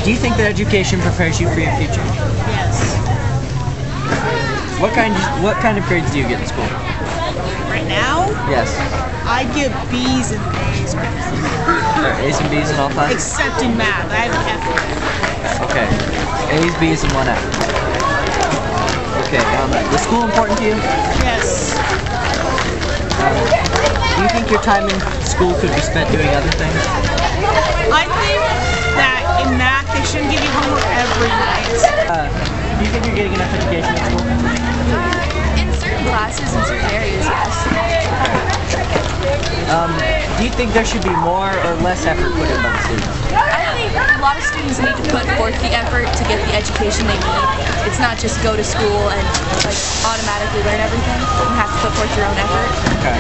Do you think that education prepares you for your future? Yes. What kind of grades do you get in school? Right now, Yes. I get B's and A's. A's and B's in all classes? Except in math. I have an F. Okay. A's, B's, and 1 F. Okay. Is school important to you? Yes. Do you think your time in school could be spent doing other things? I think that in math, they shouldn't give you homework every night. Do you think you're getting enough education in school? In certain classes, in certain areas, yes. Do you think there should be more or less effort put in by the students? I think a lot of students need to put forth the effort to get the education they need. It's not just go to school and like automatically learn everything. You have to put forth your own effort. Okay.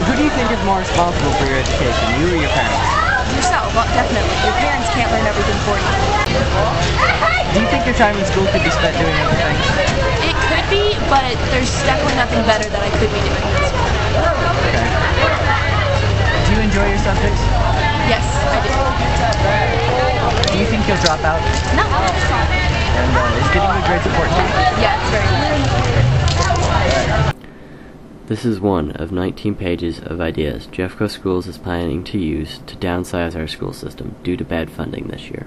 Who do you think is more responsible for your education, you or your parents? Yourself, well, definitely. Your parents can't learn everything for you. Do you think your time in school could be spent doing other things? It could be, but there's definitely nothing better that I could be doing in school. Okay. Do you enjoy your subjects? Yes, I do. Do you think you'll drop out? No. And is getting good grades important to you? Yeah, it's very important. This is one of 19 pages of ideas Jeffco Schools is planning to use to downsize our school system due to bad funding this year.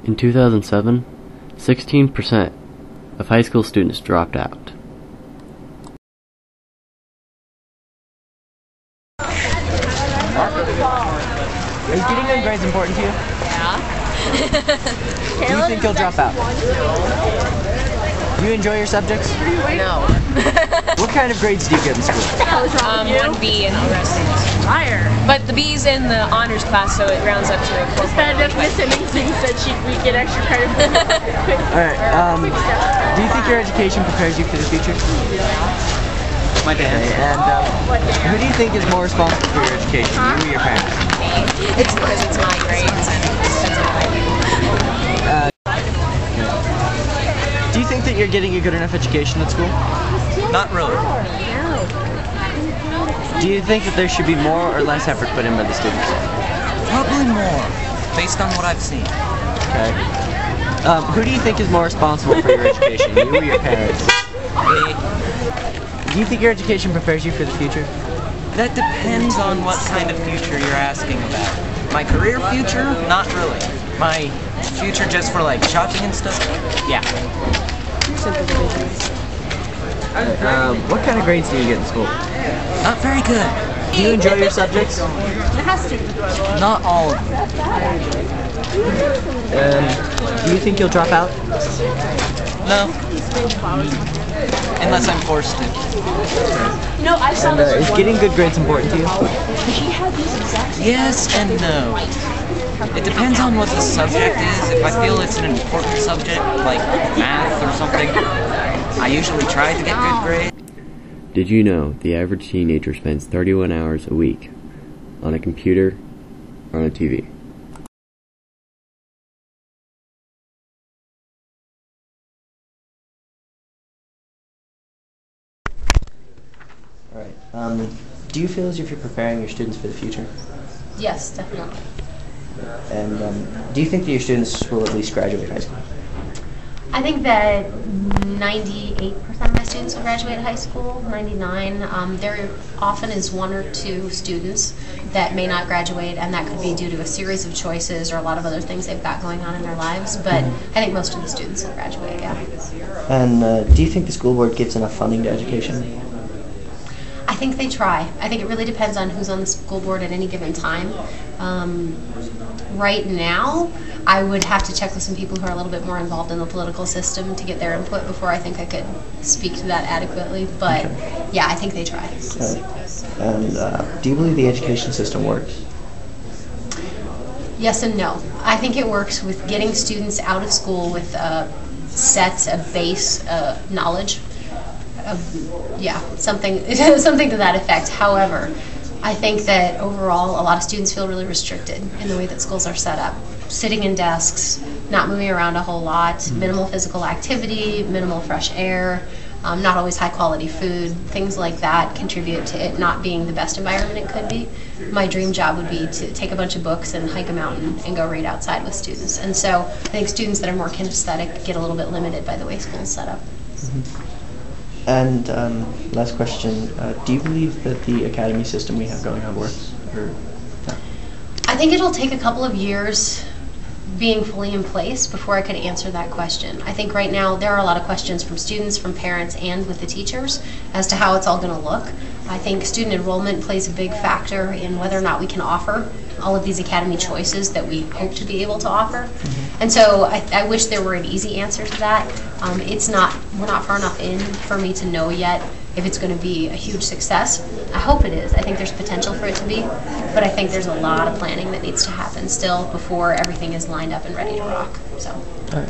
In 2007, 16% of high school students dropped out. Is getting good grades important to you? Yeah. Do you think you'll drop out? Do you enjoy your subjects? No. What kind of grades do you get in school? 1B and the rest. Higher. But the B's in the honors class, so it rounds up to a 4.0. Instead of Miss Emmington said we get extra credit for Alright, do you think your education prepares you for the future? My dad. Okay, and who do you think is more responsible for your education, you or your parents? It's because it's my grades and that's what I do. Do you think that you're getting a good enough education at school? Not really. Do you think that there should be more or less effort put in by the students? Probably more, based on what I've seen. Okay. Who do you think is more responsible for your education, you or your parents? Me. Do you think your education prepares you for the future? That depends on what kind of future you're asking about. My career future? Not really. My future just for like shopping and stuff? Yeah. What kind of grades do you get in school? Not very good. Do you enjoy your subjects? Not all of them. Do you think you'll drop out? No. Unless I'm forced to. No, I saw And is getting good grades important to you? Yes and no. It depends on what the subject is. If I feel it's an important subject, like math or something, I usually try to get good grades. Did you know the average teenager spends 31 hours a week on a computer or on a TV? Alright. Do you feel as if you're preparing your students for the future? Yes, definitely. And do you think that your students will at least graduate high school? I think that 98% of my students will graduate high school, 99. There often is one or two students that may not graduate, and that could be due to a series of choices or a lot of other things they've got going on in their lives, but I think most of the students will graduate, yeah. And do you think the school board gives enough funding to education? I think they try. I think it really depends on who's on the school board at any given time. Right now, I would have to check with some people who are a little bit more involved in the political system to get their input before I think I could speak to that adequately. But yeah, I think they try. And do you believe the education system works? Yes and no. I think it works with getting students out of school with a base knowledge. Something to that effect. However, I think that overall a lot of students feel really restricted in the way that schools are set up. Sitting in desks, not moving around a whole lot, minimal physical activity, minimal fresh air. not always high quality food, things like that contribute to it not being the best environment it could be. My dream job would be to take a bunch of books and hike a mountain and go read outside with students. And so I think students that are more kinesthetic get a little bit limited by the way school's set up. And last question, do you believe that the academy system we have going on works? Or no? I think it'll take a couple of years being fully in place before I could answer that question. I think right now there are a lot of questions from students, from parents, and with the teachers as to how it's all going to look. I think student enrollment plays a big factor in whether or not we can offer all of these academy choices that we hope to be able to offer. And so I wish there were an easy answer to that. We're not far enough in for me to know yet if it's going to be a huge success. I hope it is. I think there's potential for it to be, but I think there's a lot of planning that needs to happen still before everything is lined up and ready to rock. So. All right.